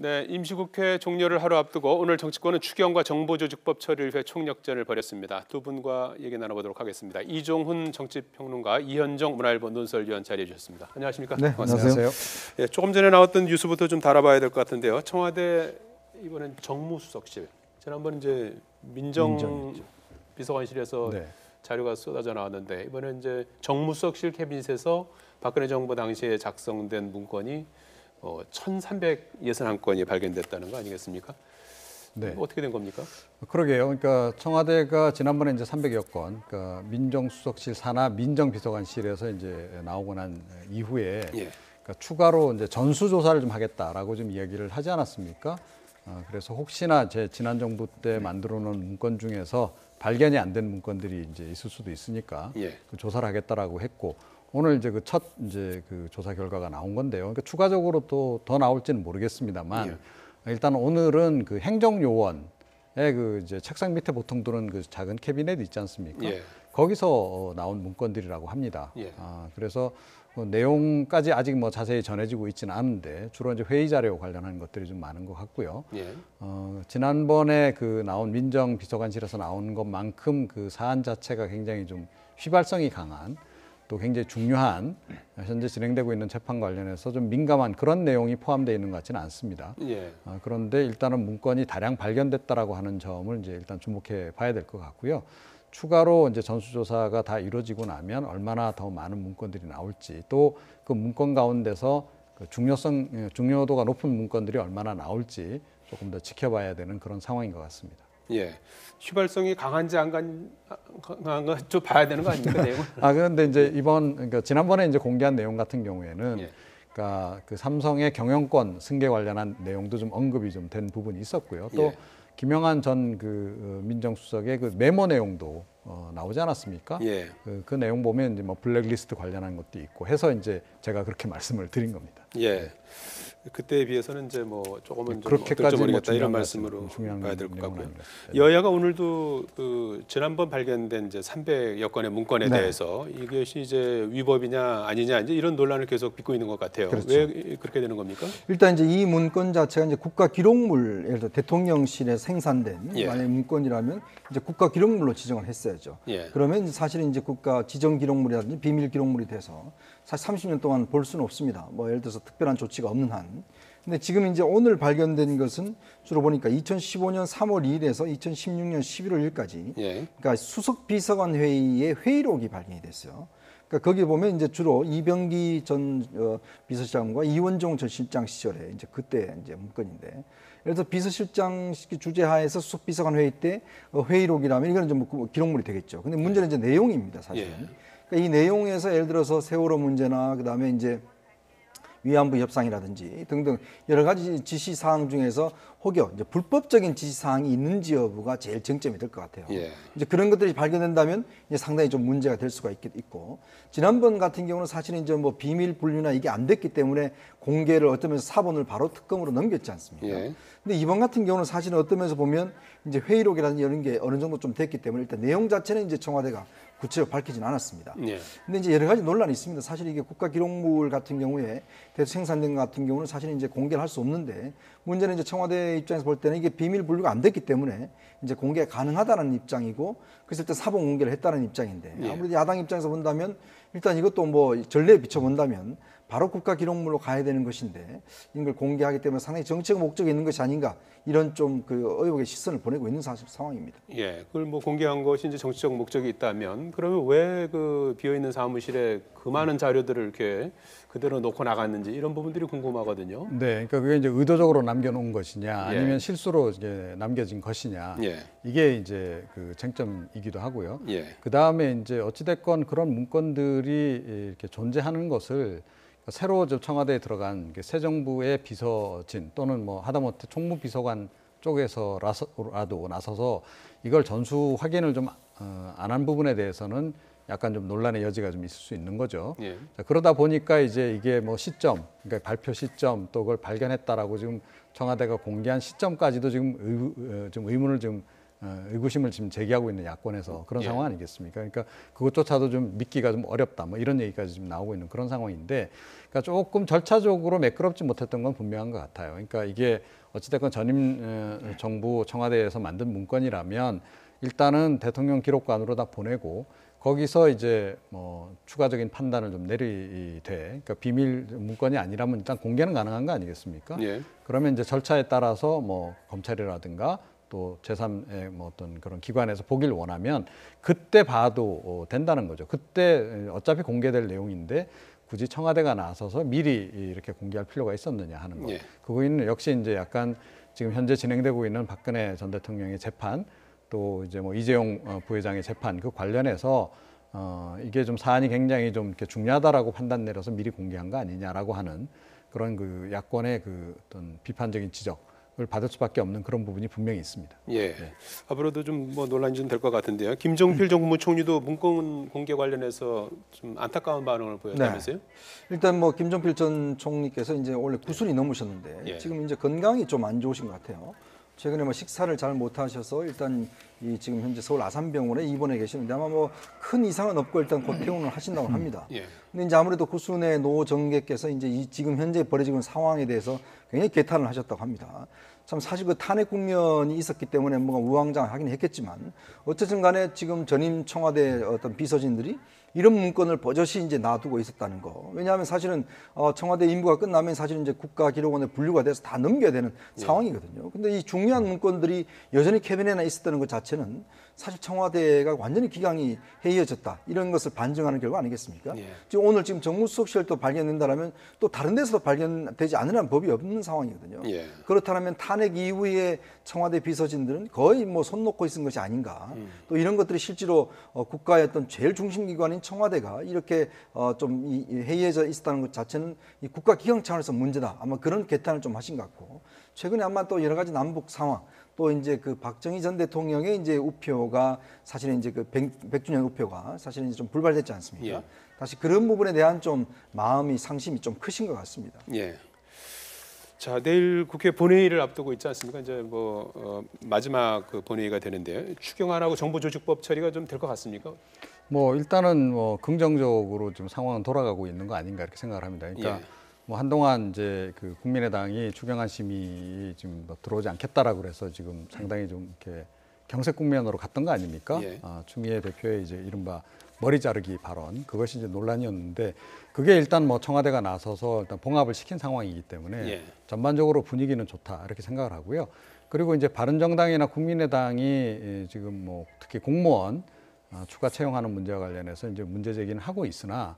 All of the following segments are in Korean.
네, 임시국회 종료를 하루 앞두고 오늘 정치권은 추경과 정보조직법 처리를 위해 총력전을 벌였습니다. 두 분과 얘기 나눠보도록 하겠습니다. 이종훈 정치평론가, 이현정 문화일보 논설위원 자리해 주셨습니다. 안녕하십니까? 네, 안녕하세요. 네, 조금 전에 나왔던 뉴스부터 좀 다뤄봐야 될 것 같은데요. 청와대 이번엔 정무수석실, 지난번 이제 민정비서관실에서 네. 자료가 쏟아져 나왔는데 이번엔 이제 정무수석실 캐비닛에서 박근혜 정부 당시에 작성된 문건이 1,361건이 발견됐다는 거 아니겠습니까? 네. 어떻게 된 겁니까? 그러게요. 그러니까 청와대가 지난번에 이제 300여 건, 그러니까 민정수석실 산하 민정비서관실에서 이제 나오고 난 이후에 그러니까 추가로 이제 전수조사를 좀 하겠다라고 좀 이야기를 하지 않았습니까? 그래서 혹시나 지난 정부 때 만들어놓은 문건 중에서 발견이 안 된 문건들이 이제 있을 수도 있으니까 그 조사를 하겠다라고 했고. 오늘 이제 그 첫 이제 그 조사 결과가 나온 건데요. 그러니까 추가적으로 또 더 나올지는 모르겠습니다만 일단 오늘은 그 행정요원의 그 이제 책상 밑에 보통 두는 그 작은 캐비넷 있지 않습니까? 거기서 나온 문건들이라고 합니다. 그래서 내용까지 아직 뭐 자세히 전해지고 있지는 않은데 주로 이제 회의 자료 관련한 것들이 좀 많은 것 같고요. 지난번에 그 나온 민정비서관실에서 나온 것만큼 그 사안 자체가 굉장히 좀 휘발성이 강한 또 굉장히 중요한 현재 진행되고 있는 재판 관련해서 좀 민감한 그런 내용이 포함되어 있는 것 같지는 않습니다. 그런데 일단은 문건이 다량 발견됐다라고 하는 점을 이제 일단 주목해 봐야 될 것 같고요. 추가로 이제 전수조사가 다 이루어지고 나면 얼마나 더 많은 문건들이 나올지 또 그 문건 가운데서 그 중요도가 높은 문건들이 얼마나 나올지 조금 더 지켜봐야 되는 그런 상황인 것 같습니다. 휘발성이 강한지 안 강한 거 좀 봐야 되는 거 아닙니까, 내용은? 그런데 이제 그러니까 지난번에 이제 공개한 내용 같은 경우에는 그러니까 그 삼성의 경영권 승계 관련한 내용도 좀 언급이 좀 된 부분이 있었고요. 또 김영한 전 그 민정수석의 그 메모 내용도 나오지 않았습니까? 그 내용 보면 이제 뭐 블랙리스트 관련한 것도 있고 해서 이제 제가 그렇게 말씀을 드린 겁니다. 그때에 비해서는 이제 뭐 조금은 좀 어떨지 모르겠다 이런 말씀으로 봐야 될 것 같고요. 여야가 오늘도 그 지난번 발견된 이제 300여 건의 문건에 대해서 이것이 이제 위법이냐 아니냐 이제 이런 논란을 계속 빚고 있는 것 같아요. 왜 그렇게 되는 겁니까? 일단 이제 이 문건 자체가 이제 국가 기록물, 예를 들어 대통령실에 생산된 만약 문건이라면 이제 국가 기록물로 지정을 했어야죠. 그러면 사실은 이제 국가 지정 기록물이라든지 비밀 기록물이 돼서 사실 30년 동안 볼 수는 없습니다. 뭐 예를 들어서 특별한 조치가 없는 한. 근데 지금 이제 오늘 발견된 것은 주로 보니까 2015년 3월 2일에서 2016년 11월 1일까지 그러니까 수석 비서관 회의의 회의록이 발견이 됐어요. 그러니까 거기 보면 이제 주로 이병기 전 비서실장과 이원종 전 실장 시절에 이제 그때 이제 문건인데, 예를 들어 비서실장 주재하에서 수석 비서관 회의 때 회의록이라면 이거는 좀 기록물이 되겠죠. 근데 문제는 이제 내용입니다, 사실은. 그러니까 이 내용에서 예를 들어서 세월호 문제나 그다음에 이제 위안부 협상이라든지 등등 여러 가지 지시 사항 중에서 혹여 이제 불법적인 지시 사항이 있는지 여부가 제일 쟁점이 될 것 같아요. 이제 그런 것들이 발견된다면 이제 상당히 좀 문제가 될 수가 있고, 지난번 같은 경우는 사실은 이제 뭐 비밀 분류나 이게 안 됐기 때문에 공개를 어떤 면에서 사본을 바로 특검으로 넘겼지 않습니까? 근데 이번 같은 경우는 사실은 어떤 면에서 보면 이제 회의록이라든지 이런 게 어느 정도 좀 됐기 때문에 일단 내용 자체는 이제 청와대가 구체적으로 밝히진 않았습니다. 근데 이제 여러 가지 논란이 있습니다. 사실 이게 국가 기록물 같은 경우에 대해서 생산된 것 같은 경우는 사실 이제 공개를 할 수 없는데, 문제는 이제 청와대 입장에서 볼 때는 이게 비밀 분류가 안 됐기 때문에 이제 공개가 가능하다는 입장이고, 그래서 일단 사본 공개를 했다는 입장인데, 아무래도 야당 입장에서 본다면 일단 이것도 뭐 전례에 비춰본다면 바로 국가 기록물로 가야 되는 것인데 이걸 공개하기 때문에 상당히 정치적 목적이 있는 것이 아닌가, 이런 좀 그 의혹의 시선을 보내고 있는 상황입니다. 그걸 뭐 공개한 것이 이제 정치적 목적이 있다면 그러면 왜 그 비어 있는 사무실에 그 많은 자료들을 이렇게 그대로 놓고 나갔는지 이런 부분들이 궁금하거든요. 그러니까 그게 이제 의도적으로 남겨놓은 것이냐 아니면 실수로 이제 남겨진 것이냐, 이게 이제 그 쟁점이기도 하고요. 그 다음에 이제 어찌됐건 그런 문건들이 이렇게 존재하는 것을 새로 청와대에 들어간 새 정부의 비서진 또는 뭐 하다못해 총무비서관 쪽에서라도 나서서 이걸 전수 확인을 좀 안 한 부분에 대해서는 약간 좀 논란의 여지가 좀 있을 수 있는 거죠. 자, 그러다 보니까 이제 이게 뭐 시점, 그러니까 발표 시점 또 그걸 발견했다라고 지금 청와대가 공개한 시점까지도 지금 좀 의문을 좀 의구심을 지금 제기하고 있는 야권에서 그런 상황 아니겠습니까? 그러니까 그것조차도 좀 믿기가 좀 어렵다. 뭐 이런 얘기까지 지금 나오고 있는 그런 상황인데, 그러니까 조금 절차적으로 매끄럽지 못했던 건 분명한 것 같아요. 그러니까 이게 어찌됐건 전임 정부 청와대에서 만든 문건이라면 일단은 대통령 기록관으로 다 보내고 거기서 이제 뭐 추가적인 판단을 좀 내리되, 그러니까 비밀 문건이 아니라면 일단 공개는 가능한 거 아니겠습니까? 그러면 이제 절차에 따라서 뭐 검찰이라든가 또 제3의 뭐 어떤 그런 기관에서 보길 원하면 그때 봐도 된다는 거죠. 그때 어차피 공개될 내용인데 굳이 청와대가 나서서 미리 이렇게 공개할 필요가 있었느냐 하는 것. 그거는 역시 이제 약간 지금 현재 진행되고 있는 박근혜 전 대통령의 재판, 또 이제 뭐 이재용 부회장의 재판 그 관련해서 이게 좀 사안이 굉장히 좀 이렇게 중요하다라고 판단 내려서 미리 공개한 거 아니냐라고 하는 그런 그 야권의 그 어떤 비판적인 지적을 받을 수밖에 없는 그런 부분이 분명히 있습니다. 앞으로도 좀 뭐 논란이 좀 될 것 같은데요. 김정필 전 국무총리도 문건 공개 관련해서 좀 안타까운 반응을 보였다면서요? 일단 뭐 김정필 전 총리께서 이제 원래 9순이 넘으셨는데 지금 이제 건강이 좀 안 좋으신 것 같아요. 최근에 뭐 식사를 잘 못하셔서 일단 이 지금 현재 서울 아산병원에 입원해 계시는데 아마 뭐 큰 이상은 없고 일단 곧 퇴원을 하신다고 합니다. 근데 이제 아무래도 구순의 노 정계께서 이제 이 지금 현재 벌어지고 있는 상황에 대해서 굉장히 개탄을 하셨다고 합니다. 참 사실 그 탄핵 국면이 있었기 때문에 뭔가 우왕좌왕하긴 했겠지만 어쨌든 간에 지금 전임 청와대 어떤 비서진들이 이런 문건을 버젓이 이제 놔두고 있었다는 거. 왜냐하면 사실은 청와대 임무가 끝나면 사실은 이제 국가기록원에 분류가 돼서 다 넘겨야 되는 상황이거든요. 근데 이 중요한 문건들이 여전히 캐비넷에 있었다는 것 자체는 사실 청와대가 완전히 기강이 해이해졌다 이런 것을 반증하는 결과 아니겠습니까? 지금 오늘 지금 정무수석실도 발견된다라면 또 다른 데서도 발견되지 않으라는 법이 없는 상황이거든요. 그렇다면 탄핵 이후에 청와대 비서진들은 거의 뭐 손 놓고 있은 것이 아닌가. 또 이런 것들이 실제로 국가의 어떤 제일 중심 기관인 청와대가 이렇게 좀 해이해져 있었다는 것 자체는 이 국가 기강 차원에서 문제다. 아마 그런 개탄을 좀 하신 것 같고 최근에 아마 또 여러 가지 남북 상황. 또 이제 그 박정희 전 대통령의 이제 우표가 사실은 이제 그 100주년 우표가 사실은 이제 좀 불발됐지 않습니까? 다시 그런 부분에 대한 좀 마음이 상심이 좀 크신 것 같습니다. 자, 내일 국회 본회의를 앞두고 있지 않습니까? 이제 뭐 마지막 그 본회의가 되는데 추경안하고 정부조직법 처리가 좀 될 것 같습니까? 뭐 일단은 뭐 긍정적으로 좀 상황은 돌아가고 있는 거 아닌가 이렇게 생각을 합니다. 그러니까 뭐 한동안 이제 그 국민의당이 추경안 심의 지금 뭐 들어오지 않겠다라고 그래서 지금 상당히 좀 이렇게 경색 국면으로 갔던 거 아닙니까? 추미애 대표의 이제 이른바 머리 자르기 발언 그것이 이제 논란이었는데 그게 일단 뭐 청와대가 나서서 일단 봉합을 시킨 상황이기 때문에 전반적으로 분위기는 좋다 이렇게 생각을 하고요. 그리고 이제 바른정당이나 국민의당이 지금 뭐 특히 공무원 추가 채용하는 문제와 관련해서 이제 문제 제기는 하고 있으나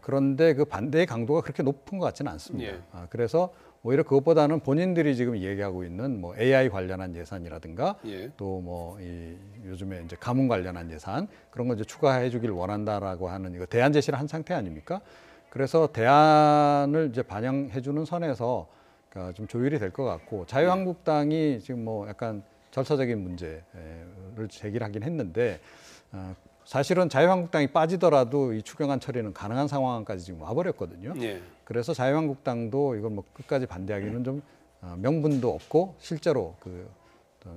그런데 그 반대의 강도가 그렇게 높은 것 같지는 않습니다. 그래서 오히려 그것보다는 본인들이 지금 얘기하고 있는 뭐 AI 관련한 예산이라든가 또 뭐 이 요즘에 이제 가문 관련한 예산 그런 거 이제 추가해주길 원한다라고 하는 이거 대안 제시를 한 상태 아닙니까? 그래서 대안을 이제 반영해주는 선에서 그러니까 좀 조율이 될 것 같고 자유한국당이 지금 뭐 약간 절차적인 문제를 제기를 하긴 했는데. 사실은 자유한국당이 빠지더라도 이 추경안 처리는 가능한 상황까지 지금 와버렸거든요. 그래서 자유한국당도 이걸 뭐 끝까지 반대하기는 좀 명분도 없고 실제로 그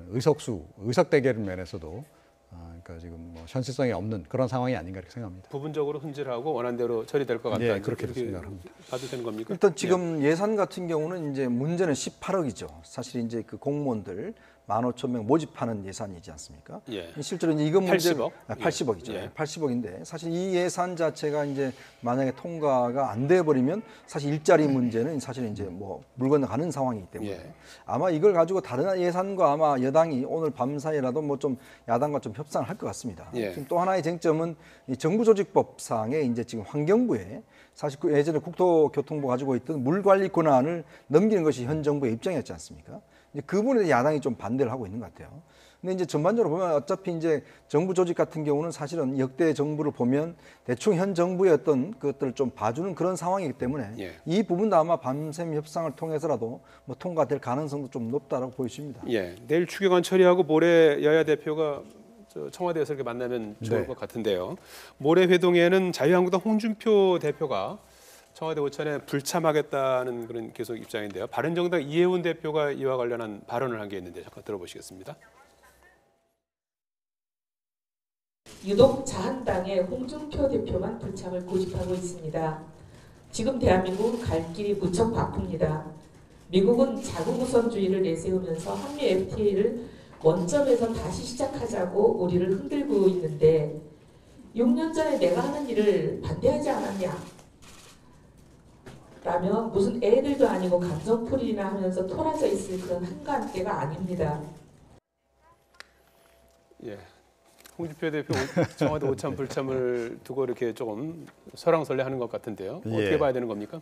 의석 대결 면에서도 그러니까 지금 뭐 현실성이 없는 그런 상황이 아닌가 이렇게 생각합니다. 부분적으로 흔질하고 원한대로 처리될 것 같다. 그렇게 생각합니다. 봐도 되는 겁니까? 일단 지금 예산 같은 경우는 이제 문제는 18억이죠. 사실 이제 그 공무원들 15,000명 모집하는 예산이지 않습니까? 실제로 이제 이건 문제 80억이죠. 80억인데 사실 이 예산 자체가 이제 만약에 통과가 안 돼 버리면 사실 일자리 문제는 사실 이제 뭐 물 건너가는 상황이기 때문에 아마 이걸 가지고 다른 예산과 아마 여당이 오늘 밤 사이라도 뭐 좀 야당과 좀 협상을 할 것 같습니다. 지금 또 하나의 쟁점은 이 정부조직법상에 이제 지금 환경부에 사실 그 예전에 국토교통부가 가지고 있던 물 관리 권한을 넘기는 것이 현 정부의 입장이었지 않습니까? 이제 그 부분에 야당이 좀 반대를 하고 있는 것 같아요. 근데 이제 전반적으로 보면 어차피 이제 정부 조직 같은 경우는 사실은 역대 정부를 보면 대충 현 정부의 어떤 것들을 좀 봐주는 그런 상황이기 때문에 이 부분도 아마 밤샘 협상을 통해서라도 뭐 통과될 가능성도 좀 높다라고 보여집니다. 내일 추경안 처리하고 모레 여야 대표가 청와대에서 이렇게 만나면 좋을 것 같은데요. 모레 회동에는 자유한국당 홍준표 대표가 청와대 오찬에 불참하겠다는 그런 계속 입장인데요. 바른정당 이해운 대표가 이와 관련한 발언을 한 게 있는데 잠깐 들어보시겠습니다. 유독 자한당의 홍준표 대표만 불참을 고집하고 있습니다. 지금 대한민국은 갈 길이 무척 바쁩니다. 미국은 자국 우선주의를 내세우면서 한미 FTA를 원점에서 다시 시작하자고 우리를 흔들고 있는데 6년 전에 내가 하는 일을 반대하지 않았냐? 라면 무슨 애들도 아니고 감정풀이나 하면서 토라져 있을 그런 한가한 때가 아닙니다. 예, 홍준표 대표 청와대 오참 불참을 두고 이렇게 조금 설왕설래하는 것 같은데요. 어떻게 봐야 되는 겁니까?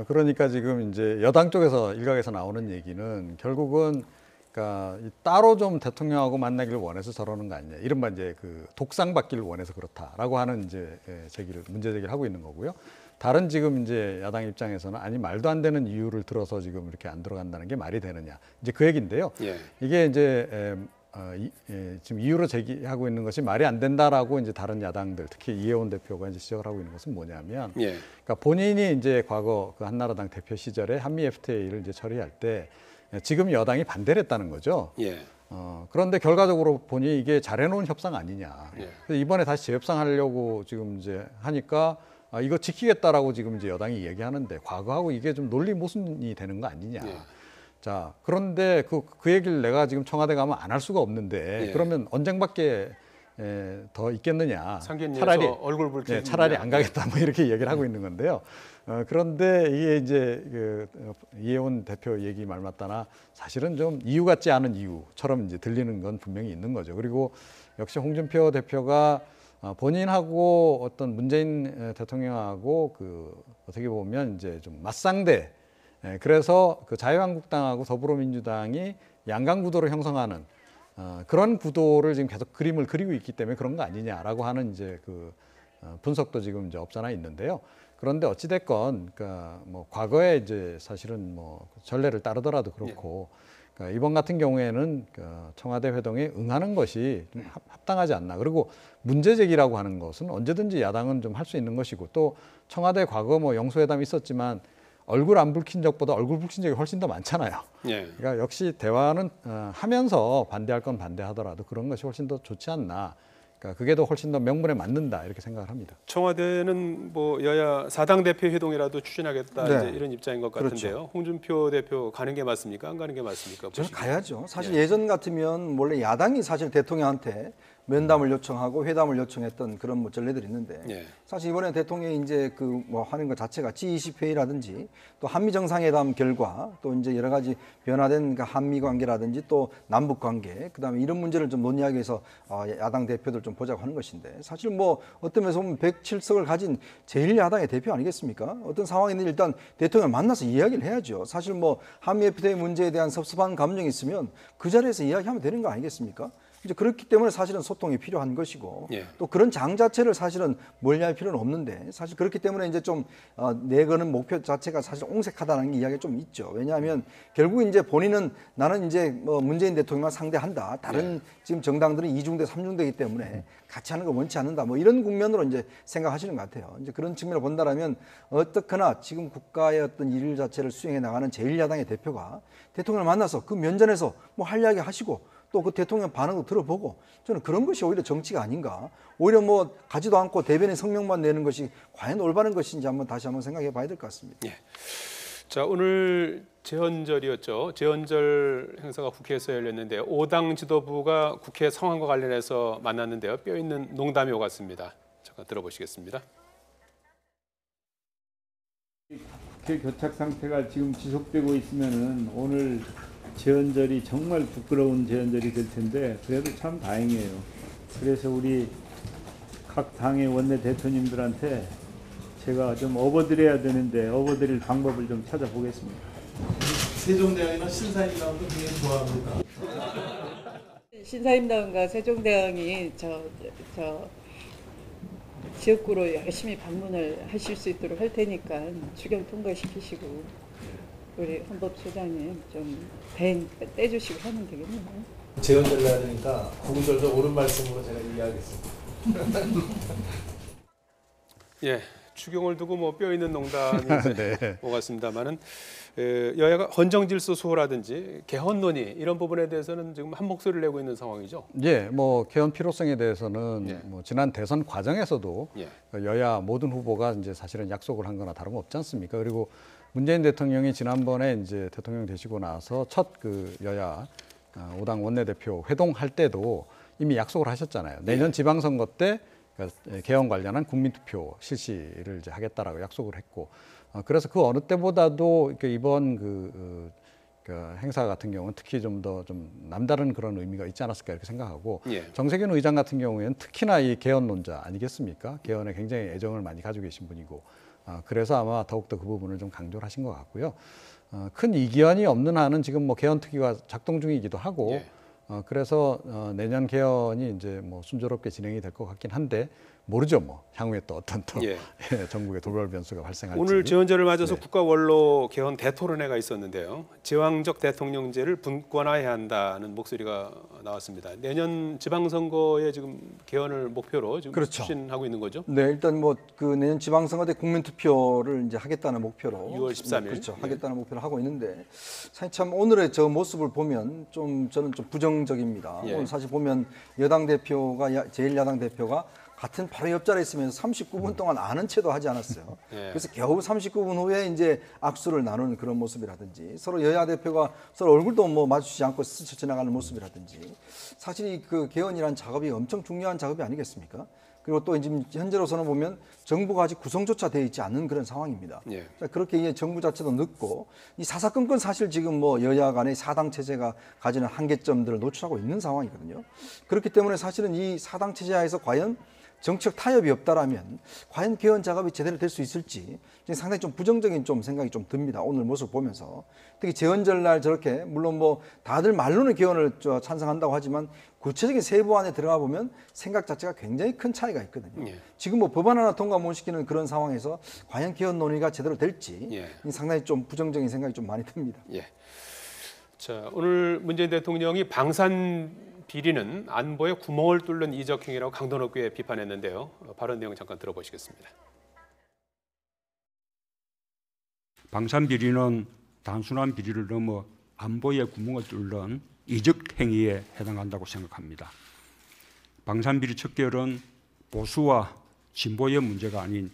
그러니까 지금 이제 여당 쪽에서 일각에서 나오는 얘기는 결국은 그러니까 따로 좀 대통령하고 만나기를 원해서 저러는 거 아니냐. 이른바 이제 그 독상 받기를 원해서 그렇다라고 하는 이제 문제 제기를 하고 있는 거고요. 다른 지금 이제 야당 입장에서는 아니 말도 안 되는 이유를 들어서 지금 이렇게 안 들어간다는 게 말이 되느냐. 이제 그 얘기인데요. 예. 이게 이제 지금 이유로 제기하고 있는 것이 말이 안 된다라고 이제 다른 야당들, 특히 이혜원 대표가 이제 지적을 하고 있는 것은 뭐냐면, 예. 그러니까 본인이 이제 과거 그 한나라당 대표 시절에 한미 FTA를 이제 처리할 때 지금 여당이 반대를 했다는 거죠. 예. 그런데 결과적으로 보니 이게 잘해놓은 협상 아니냐. 예. 그래서 이번에 다시 재협상하려고 지금 이제 하니까 이거 지키겠다라고 지금 이제 여당이 얘기하는데 과거하고 이게 좀 논리 모순이 되는 거 아니냐. 예. 자, 그런데 그 얘기를 내가 지금 청와대 가면 안 할 수가 없는데 예. 그러면 언쟁밖에 더 있겠느냐. 차라리 얼굴 붉히는 차라리 안 가겠다 뭐 이렇게 얘기를 하고 있는 건데요. 그런데 이게 이제 이혜원 대표 얘기 말 맞다나 사실은 좀 이유 같지 않은 이유처럼 이제 들리는 건 분명히 있는 거죠. 그리고 역시 홍준표 대표가 본인하고 어떤 문재인 대통령하고 그 어떻게 보면 이제 좀 맞상대. 그래서 그 자유한국당하고 더불어민주당이 양강 구도를 형성하는 그런 구도를 지금 계속 그림을 그리고 있기 때문에 그런 거 아니냐라고 하는 이제 그 분석도 지금 이제 없잖아 있는데요. 그런데 어찌 됐건 그러니까 뭐 과거에 이제 사실은 뭐 전례를 따르더라도 그렇고 그러니까 이번 같은 경우에는 청와대 회동에 응하는 것이 좀 합당하지 않나. 그리고 문제 제기라고 하는 것은 언제든지 야당은 좀 할 수 있는 것이고 또 청와대 과거 뭐 영수회담이 있었지만 얼굴 안 붉힌 적보다 얼굴 붉힌 적이 훨씬 더 많잖아요. 예. 그러니까 역시 대화는 하면서 반대할 건 반대하더라도 그런 것이 훨씬 더 좋지 않나. 그러니까 그게 더 훨씬 더 명분에 맞는다 이렇게 생각을 합니다. 청와대는 뭐 여야 4당 대표 회동이라도 추진하겠다 네. 이제 이런 입장인 것 같은데요. 그렇죠. 홍준표 대표 가는 게 맞습니까? 안 가는 게 맞습니까? 저는 가야죠. 사실 예. 예전 같으면 원래 야당이 사실 대통령한테 면담을 요청하고 회담을 요청했던 그런 뭐 전례들이 있는데 예. 사실 이번에 대통령이 이제 그 뭐 하는 것 자체가 G20 회의라든지 또 한미 정상회담 결과 또 이제 여러 가지 변화된 그 한미 관계라든지 또 남북 관계 그다음에 이런 문제를 좀 논의하기 위해서 야당 대표들 좀 보자고 하는 것인데 사실 뭐 어떤 면에서 보면 107석을 가진 제1야당의 대표 아니겠습니까? 어떤 상황이든 일단 대통령을 만나서 이야기를 해야죠. 사실 뭐 한미 FTA 문제에 대한 섭섭한 감정이 있으면 그 자리에서 이야기하면 되는 거 아니겠습니까? 이제 그렇기 때문에 사실은 소통이 필요한 것이고 예. 또 그런 장 자체를 사실은 멀리할 필요는 없는데 사실 그렇기 때문에 이제 좀 내거는 목표 자체가 사실 옹색하다는 이야기가 좀 있죠. 왜냐하면 결국 이제 본인은 나는 이제 뭐 문재인 대통령과 상대한다. 다른 지금 정당들은 2중대, 3중대이기 때문에 같이 하는 거 원치 않는다. 뭐 이런 국면으로 이제 생각하시는 것 같아요. 이제 그런 측면을 본다라면 어떻거나 지금 국가의 어떤 일 자체를 수행해 나가는 제1야당의 대표가 대통령을 만나서 그 면전에서 뭐 할 이야기 하시고 또 그 대통령 반응도 들어보고 저는 그런 것이 오히려 정치가 아닌가. 오히려 뭐 가지도 않고 대변인 성명만 내는 것이 과연 올바른 것인지 다시 한번 생각해 봐야 될 것 같습니다. 예. 자, 오늘 제헌절이었죠. 제헌절 행사가 국회에서 열렸는데 5당 지도부가 국회 상황과 관련해서 만났는데요. 뼈 있는 농담이 오갔습니다. 잠깐 들어보시겠습니다. 국회 교착 상태가 지금 지속되고 있으면은 오늘 제헌절이 정말 부끄러운 제헌절이 될 텐데 그래도 참 다행이에요. 그래서 우리 각 당의 원내 대표님들한테 제가 좀 업어드려야 되는데 업어드릴 방법을 좀 찾아보겠습니다. 세종대왕이나 신사임당도 굉장히 좋아합니다. 신사임당과 세종대왕이 저 지역구로 열심히 방문을 하실 수 있도록 할 테니까 추경 통과시키시고 우리 헌법소장님 좀 대행 떼주시고 하면 되겠네요. 제헌절 해야 되니까 구구절절 옳은 말씀으로 제가 이해하겠습니다. 예, 추경을 두고 뭐 뼈 있는 농담이 네. 오갔습니다만은 여야가 헌정질서 수호라든지 개헌 논의 이런 부분에 대해서는 지금 한 목소리를 내고 있는 상황이죠. 예, 뭐 개헌 필요성에 대해서는 예. 뭐 지난 대선 과정에서도 예. 여야 모든 후보가 이제 사실은 약속을 한 거나 다름없지 않습니까? 그리고 문재인 대통령이 지난번에 이제 대통령 되시고 나서 첫 그 여야 5당 원내대표 회동할 때도 이미 약속을 하셨잖아요. 내년 지방선거 때 개헌 관련한 국민투표 실시를 이제 하겠다라고 약속을 했고, 그래서 그 어느 때보다도 이번 그 행사 같은 경우는 특히 좀 더 좀 남다른 그런 의미가 있지 않았을까 이렇게 생각하고 예. 정세균 의장 같은 경우에는 특히나 이 개헌론자 아니겠습니까? 개헌에 굉장히 애정을 많이 가지고 계신 분이고 그래서 아마 더욱더 그 부분을 좀 강조를 하신 것 같고요. 큰 이견이 없는 한은 지금 뭐 개헌 특위가 작동 중이기도 하고 예. 그래서 내년 개헌이 이제 뭐 순조롭게 진행이 될 것 같긴 한데 모르죠 뭐 향후에 또 어떤 또 예. 전국의 돌발 변수가 발생할지. 오늘 제헌절을 맞아서 네. 국가원로 개헌 대토론회가 있었는데요. 제왕적 대통령제를 분권화해야 한다는 목소리가 나왔습니다. 내년 지방선거에 지금 개헌을 목표로 지금 그렇죠. 추진하고 있는 거죠? 네, 일단 뭐 그 내년 지방선거 때 국민투표를 이제 하겠다는 목표로 6월 13일 그렇죠. 하겠다는 목표를 하고 있는데 사실 참 오늘의 저 모습을 보면 좀 저는 좀 부정적입니다. 오늘 사실 보면 여당 대표가 제1야당 대표가 같은 바로 옆자리에 있으면서 39분 동안 아는 채도 하지 않았어요. 그래서 겨우 39분 후에 이제 악수를 나누는 그런 모습이라든지 서로 여야 대표가 서로 얼굴도 뭐 마주치지 않고 스쳐 지나가는 모습이라든지 사실 그 개헌이라는 작업이 엄청 중요한 작업이 아니겠습니까? 그리고 또 지금 현재로서는 보면 정부가 아직 구성조차 되어 있지 않은 그런 상황입니다. 그렇게 정부 자체도 늦고 이 사사건건 사실 지금 뭐 여야 간의 사당 체제가 가지는 한계점들을 노출하고 있는 상황이거든요. 그렇기 때문에 사실은 이 사당 체제 하에서 과연 정책 타협이 없다라면 과연 개헌 작업이 제대로 될 수 있을지 상당히 좀 부정적인 좀 생각이 좀 듭니다. 오늘 모습을 보면서 특히 제헌절 날 저렇게 물론 뭐 다들 말로는 개헌을 찬성한다고 하지만 구체적인 세부 안에 들어가 보면 생각 자체가 굉장히 큰 차이가 있거든요. 지금 뭐 법안 하나 통과 못 시키는 그런 상황에서 과연 개헌 논의가 제대로 될지 상당히 좀 부정적인 생각이 좀 많이 듭니다. 자, 오늘 문재인 대통령이 방산 비리는 안보에 구멍을 뚫는 이적행위라고 강도 높게 비판했는데요. 발언 내용 잠깐 들어보시겠습니다. 방산 비리는 단순한 비리를 넘어 안보에 구멍을 뚫는 이적행위에 해당한다고 생각합니다. 방산 비리 척결은 보수와 진보의 문제가 아닌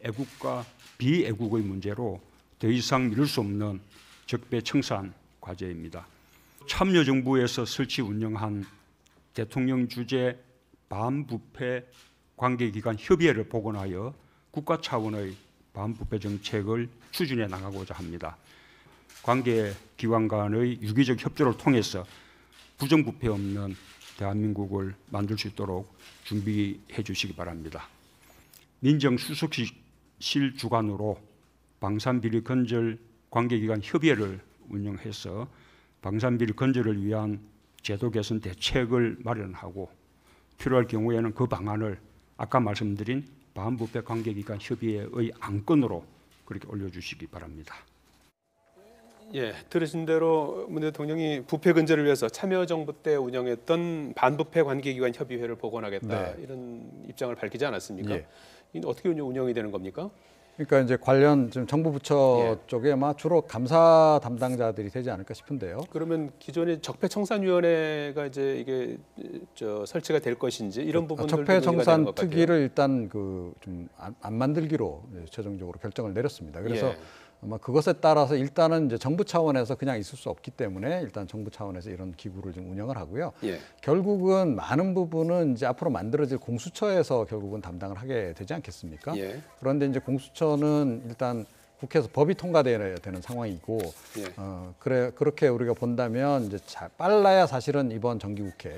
애국과 비애국의 문제로 더 이상 미룰 수 없는 적폐청산 과제입니다. 참여정부에서 설치 운영한 대통령 주재 반부패 관계기관 협의회를 복원하여 국가 차원의 반부패 정책을 추진해 나가고자 합니다. 관계기관 간의 유기적 협조를 통해서 부정부패 없는 대한민국을 만들 수 있도록 준비해 주시기 바랍니다. 민정수석실 주관으로 방산비리 건절 관계기관 협의회를 운영해서 방산비리 건절을 위한 제도 개선 대책을 마련하고 필요할 경우에는 그 방안을 아까 말씀드린 반부패 관계기관 협의회의 안건으로 그렇게 올려주시기 바랍니다. 들으신 대로 문 대통령이 부패 근절을 위해서 참여정부 때 운영했던 반부패 관계기관 협의회를 복원하겠다 이런 입장을 밝히지 않았습니까? 이게 어떻게 운영이 되는 겁니까? 그러니까 이제 관련 지금 정부 부처 쪽에 아마 주로 감사 담당자들이 되지 않을까 싶은데요. 그러면 기존의 적폐청산위원회가 이제 이게 설치가 될 것인지 이런 부분들도 적폐청산 특위를 일단 그 좀 안 만들기로 최종적으로 결정을 내렸습니다. 그래서 아마 그것에 따라서 일단은 이제 정부 차원에서 그냥 있을 수 없기 때문에 일단 정부 차원에서 이런 기구를 좀 운영을 하고요. 결국은 많은 부분은 이제 앞으로 만들어질 공수처에서 결국은 담당을 하게 되지 않겠습니까? 그런데 이제 공수처는 일단 국회에서 법이 통과되어야 되는 상황이고, 그렇게 우리가 본다면 이제 빨라야 사실은 이번 정기국회,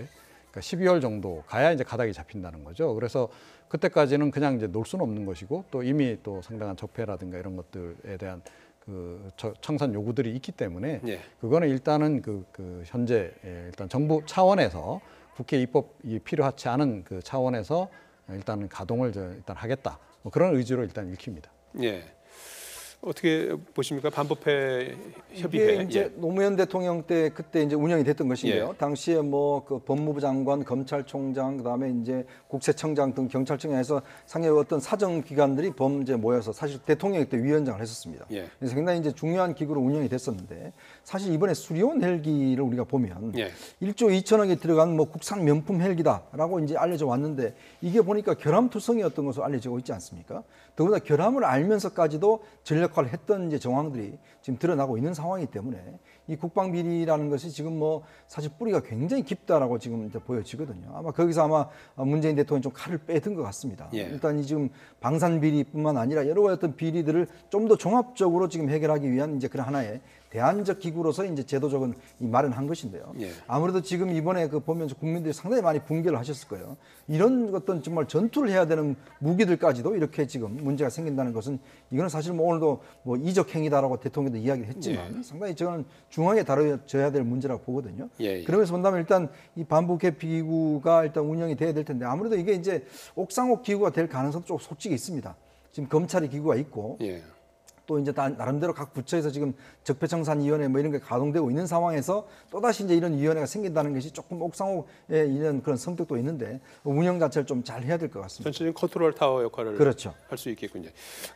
그러니까 12월 정도 가야 이제 가닥이 잡힌다는 거죠. 그래서 그때까지는 그냥 이제 놓을 수는 없는 것이고 또 이미 또 상당한 적폐라든가 이런 것들에 대한 그 청산 요구들이 있기 때문에 그거는 일단은 그 현재 일단 정부 차원에서 국회 입법이 필요하지 않은 그 차원에서 일단은 가동을 일단 하겠다 뭐 그런 의지로 일단 읽힙니다. 어떻게 보십니까? 반부패 협의회. 이게 이제 노무현 대통령 때 그때 이제 운영이 됐던 것인데요. 당시에 뭐 그 법무부 장관, 검찰총장, 그다음에 이제 국세청장 등 경찰청에서 상당히 어떤 사정 기관들이 범죄 모여서 사실 대통령이 그때 위원장을 했었습니다. 그래서 굉장히 이제 중요한 기구로 운영이 됐었는데 사실 이번에 수리온 헬기를 우리가 보면 1조 2천억이 들어간 뭐 국산 명품 헬기다라고 이제 알려져 왔는데 이게 보니까 결함투성이었던 것으로 알려지고 있지 않습니까? 더구나 결함을 알면서까지도 전력화를 했던 이제 정황들이 지금 드러나고 있는 상황이기 때문에 이 국방비리라는 것이 지금 뭐 사실 뿌리가 굉장히 깊다라고 지금 이제 보여지거든요. 아마 거기서 아마 문재인 대통령이 좀 칼을 빼든 것 같습니다. 일단 이 지금 방산비리뿐만 아니라 여러 가지 어떤 비리들을 좀 더 종합적으로 지금 해결하기 위한 이제 그런 하나의 대안적 기구로서 이제 제도적은 마련한 것인데요. 아무래도 지금 이번에 그 보면서 국민들이 상당히 많이 붕괴를 하셨을 거예요. 이런 어떤 정말 전투를 해야 되는 무기들까지도 이렇게 지금 문제가 생긴다는 것은 이거는 사실 뭐 오늘도 뭐 이적 행위다라고 대통령도 이야기를 했지만 상당히 저는 중앙에 다뤄져야 될 문제라고 보거든요. 그러면서 본다면 일단 이 반부패 기구가 일단 운영이 돼야 될 텐데 아무래도 이게 이제 옥상옥 기구가 될 가능성도 좀 솔직히 있습니다. 지금 검찰이 기구가 있고 또 이제 나름대로 각 부처에서 지금 적폐청산위원회 뭐 이런 게 가동되고 있는 상황에서 또다시 이제 이런 위원회가 생긴다는 것이 조금 옥상옥에 이런 그런 성격도 있는데 운영 자체를 좀 잘 해야 될 것 같습니다. 전체적인 컨트롤 타워 역할을 할 수 있겠군요.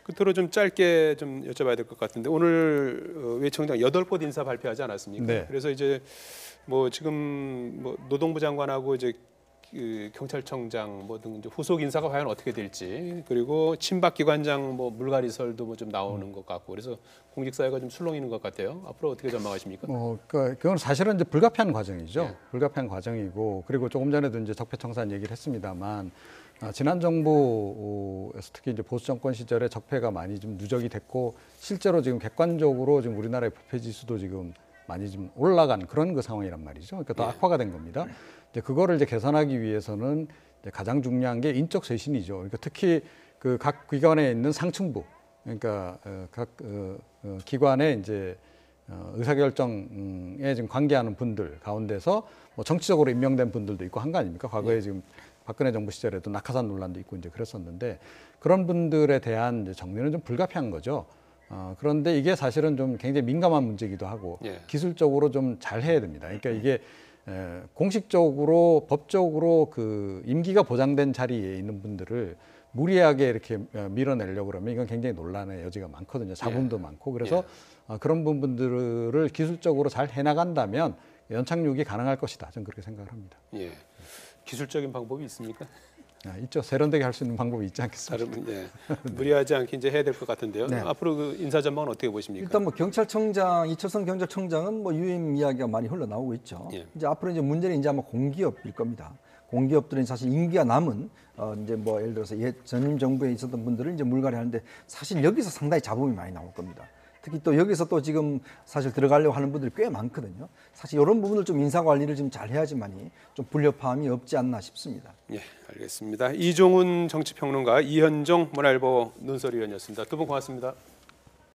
끝으로 좀 짧게 좀 여쭤봐야 될 것 같은데 오늘 외 청장 8곳 인사 발표하지 않았습니까? 그래서 이제 뭐 지금 뭐 노동부 장관하고 이제 그 경찰청장 뭐 등 후속 인사가 과연 어떻게 될지 그리고 친박기관장 뭐 물갈이설도 뭐 좀 나오는 것 같고 그래서 공직사회가 좀 술렁이는 것 같아요. 앞으로 어떻게 전망하십니까? 그건 사실은 이제 불가피한 과정이죠. 불가피한 과정이고 그리고 조금 전에도 이제 적폐청산 얘기를 했습니다만 지난 정부에서 특히 이제 보수 정권 시절에 적폐가 많이 좀 누적이 됐고 실제로 지금 객관적으로 지금 우리나라의 부패 지수도 지금 많이 좀 올라간 그런 그 상황이란 말이죠. 그러니까 더 악화가 된 겁니다. 이제 그거를 이제 개선하기 위해서는 이제 가장 중요한 게 인적 쇄신이죠. 그러니까 특히 그 각 기관에 있는 상층부, 그러니까 각 기관에 이제 의사결정에 지금 관계하는 분들 가운데서 뭐 정치적으로 임명된 분들도 있고 한 거 아닙니까? 과거에 지금 박근혜 정부 시절에도 낙하산 논란도 있고 이제 그랬었는데 그런 분들에 대한 이제 정리는 좀 불가피한 거죠. 그런데 이게 사실은 좀 굉장히 민감한 문제이기도 하고 기술적으로 좀 잘 해야 됩니다. 그러니까 이게 공식적으로 법적으로 그 임기가 보장된 자리에 있는 분들을 무리하게 이렇게 밀어내려고 그러면 이건 굉장히 논란의 여지가 많거든요. 잡음도 많고 그래서 그런 부분들을 기술적으로 잘 해나간다면 연착륙이 가능할 것이다. 저는 그렇게 생각을 합니다. 기술적인 방법이 있습니까? 있죠. 세련되게 할 수 있는 방법이 있지 않겠습니까? 무리하지 않게 이제 해야 될 것 같은데요. 앞으로 그 인사 전망은 어떻게 보십니까? 일단 뭐 경찰청장 이철성 경찰청장은 뭐 유임 이야기가 많이 흘러나오고 있죠. 이제 앞으로 이제 문제는 이제 아마 공기업일 겁니다. 공기업들은 사실 임기가 남은 이제 뭐 예를 들어서 전임 정부에 있었던 분들을 이제 물갈이하는데 사실 여기서 상당히 잡음이 많이 나올 겁니다. 특히 또 여기서 또 지금 사실 들어가려고 하는 분들이 꽤 많거든요. 사실 이런 부분을 좀 인사 관리를 좀 잘 해야지만이 좀 불협화음이 없지 않나 싶습니다. 알겠습니다. 이종훈 정치평론가, 이현정 문화일보 논설위원이었습니다. 두 분 고맙습니다.